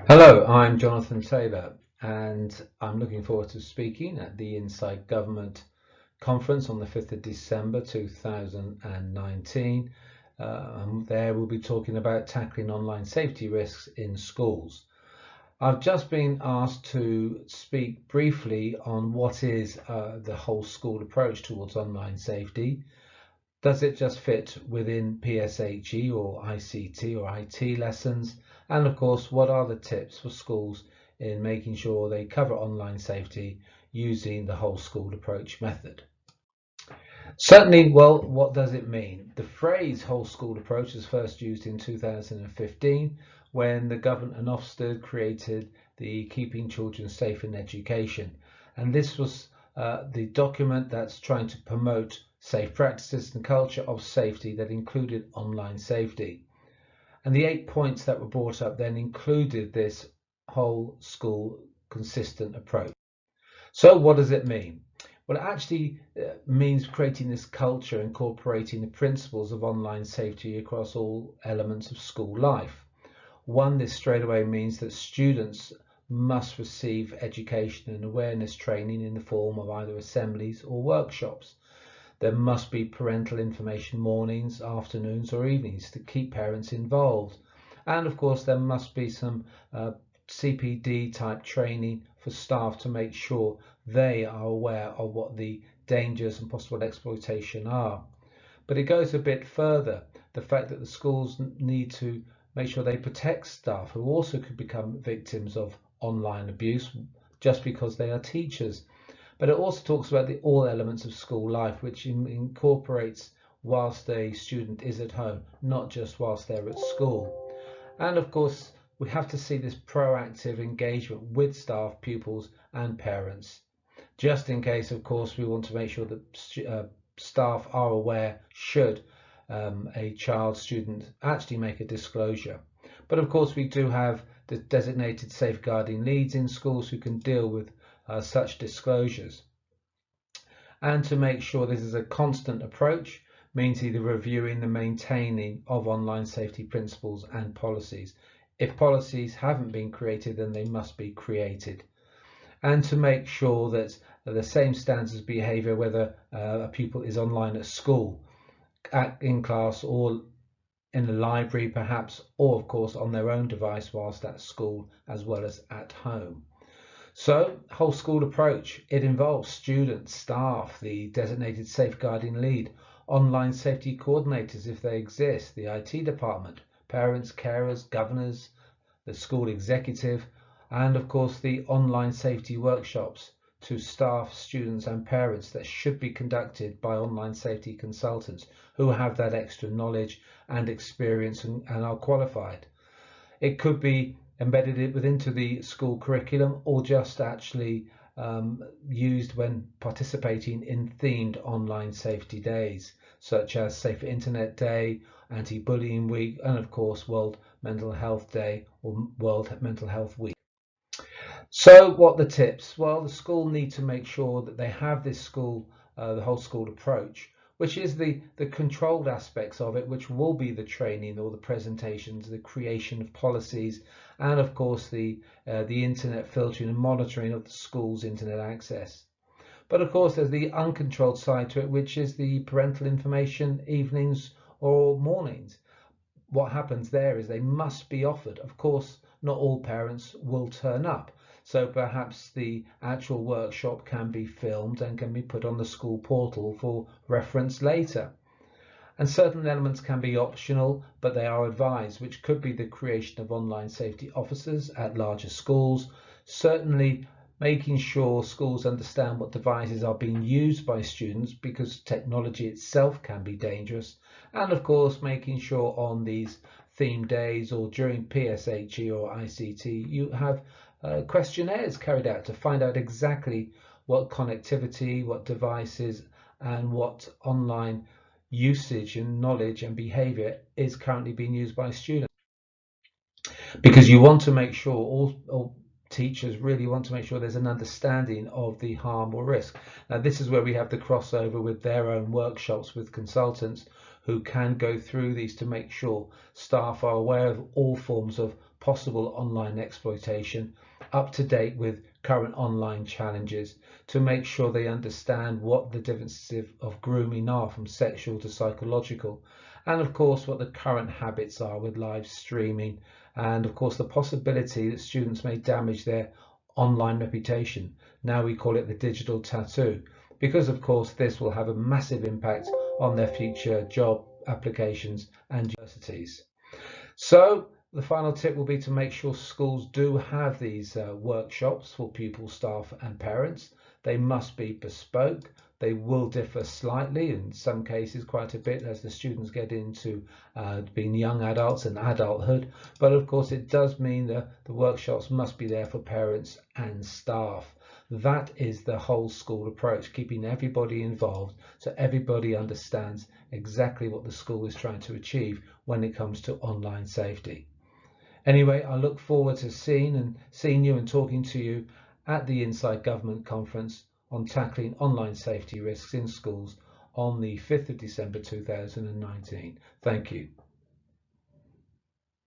Hello, I'm Jonathan Taylor, and I'm looking forward to speaking at the Inside Government Conference on the 5th of December 2019. There we'll be talking about tackling online safety risks in schools. I've just been asked to speak briefly on what is the whole school approach towards online safety. Does it just fit within PSHE or ICT or IT lessons? And of course, what are the tips for schools in making sure they cover online safety using the whole school approach method? Certainly, well, what does it mean? The phrase whole school approach was first used in 2015 when the government and Ofsted created the Keeping Children Safe in Education. And this was the document that's trying to promote safe practices and culture of safety that included online safety. And the 8 points that were brought up then included this whole school consistent approach. So what does it mean? Well, it actually means creating this culture, incorporating the principles of online safety across all elements of school life. One, this straight away means that students must receive education and awareness training in the form of either assemblies or workshops. There must be parental information mornings, afternoons, or evenings to keep parents involved. And of course, there must be some CPD type training for staff to make sure they are aware of what the dangers and possible exploitation are. But it goes a bit further. The fact that the schools need to make sure they protect staff who also could become victims of online abuse just because they are teachers. But it also talks about all elements of school life, which incorporates whilst a student is at home, not just whilst they're at school. And of course, we have to see this proactive engagement with staff, pupils, and parents. Just in case, of course, we want to make sure that staff are aware should a child student actually make a disclosure. But of course, we do have the designated safeguarding leads in schools who can deal with such disclosures. And to make sure this is a constant approach means either reviewing the maintaining of online safety principles and policies. If policies haven't been created, then they must be created. And to make sure that the same standards of behaviour, whether a pupil is online at school, in class, or in the library perhaps, or of course on their own device whilst at school as well as at home. So, whole school approach, it involves students, staff, the designated safeguarding lead, online safety coordinators if they exist, the IT department, parents, carers, governors, the school executive, and of course the online safety workshops to staff, students and parents that should be conducted by online safety consultants who have that extra knowledge and experience and are qualified. It could be embedded into the school curriculum or just actually used when participating in themed online safety days, such as Safer Internet Day, Anti-Bullying Week, and of course World Mental Health Day or World Mental Health Week. So what the tips? Well, the school need to make sure that they have this the whole school approach, which is the controlled aspects of it, which will be the training or the presentations, the creation of policies, and of course the internet filtering and monitoring of the school's internet access. But of course, there's the uncontrolled side to it, which is the parental information evenings or mornings. What happens there is they must be offered. Of course, not all parents will turn up. So perhaps the actual workshop can be filmed and can be put on the school portal for reference later. And certain elements can be optional, but they are advised, which could be the creation of online safety officers at larger schools, certainly making sure schools understand what devices are being used by students because technology itself can be dangerous, and of course making sure on these theme days or during PSHE or ICT you have questionnaires carried out to find out exactly what connectivity, what devices and what online usage and knowledge and behavior is currently being used by students, because you want to make sure all teachers really want to make sure there's an understanding of the harm or risk. Now this is where we have the crossover with their own workshops with consultants who can go through these to make sure staff are aware of all forms of possible online exploitation, up to date with current online challenges, to make sure they understand what the differences of grooming are from sexual to psychological, and of course what the current habits are with live streaming, and of course the possibility that students may damage their online reputation. Now we call it the digital tattoo, because of course this will have a massive impact on their future job applications and universities. So the final tip will be to make sure schools do have these workshops for pupils, staff and parents. They must be bespoke. They will differ slightly, in some cases quite a bit, as the students get into being young adults and adulthood. But of course it does mean that the workshops must be there for parents and staff. That is the whole school approach, keeping everybody involved so everybody understands exactly what the school is trying to achieve when it comes to online safety. Anyway, I look forward to seeing you and talking to you at the Inside Government Conference on tackling online safety risks in schools on the 5th of December 2019. Thank you.